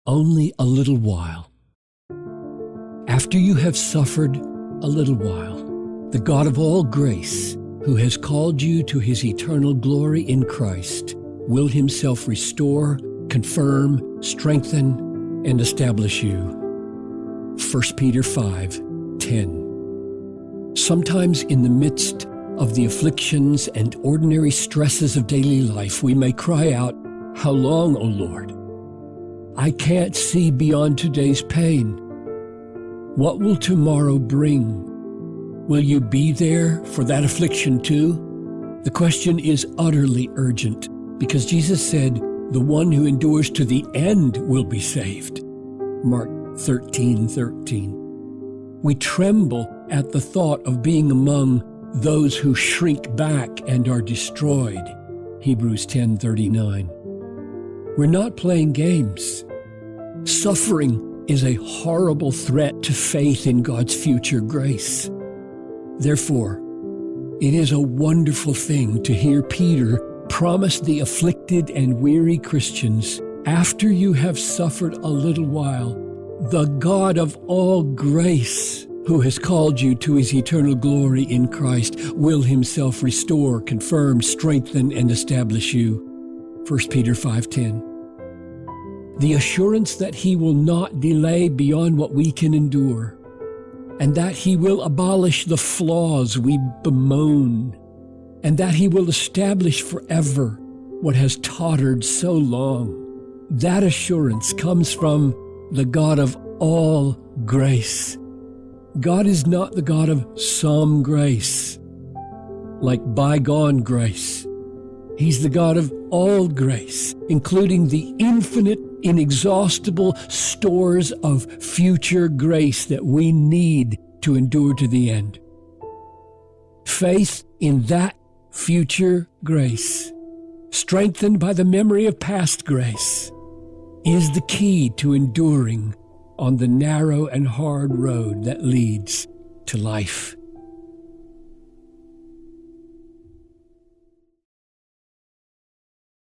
only a little while. After you have suffered a little while, the God of all grace, who has called you to his eternal glory in Christ, will himself restore, confirm, strengthen, and establish you. 1 Peter 5:10. Sometimes in the midst of the afflictions and ordinary stresses of daily life, we may cry out, "How long, O Lord? I can't see beyond today's pain. What will tomorrow bring? Will you be there for that affliction too?" The question is utterly urgent because Jesus said, "The one who endures to the end will be saved." Mark 13:13. We tremble at the thought of being among those who shrink back and are destroyed. Hebrews 10:39. We're not playing games. Suffering is a horrible threat to faith in God's future grace. Therefore, it is a wonderful thing to hear Peter promise the afflicted and weary Christians, "After you have suffered a little while, the God of all grace, who has called you to his eternal glory in Christ, will himself restore, confirm, strengthen, and establish you." 1 Peter 5:10. The assurance that he will not delay beyond what we can endure, and that he will abolish the flaws we bemoan, and that he will establish forever what has tottered so long. That assurance comes from the God of all grace. God is not the God of some grace, like bygone grace. He's the God of all grace, including the infinite, inexhaustible stores of future grace that we need to endure to the end. Faith in that future grace, strengthened by the memory of past grace, is the key to enduring on the narrow and hard road that leads to life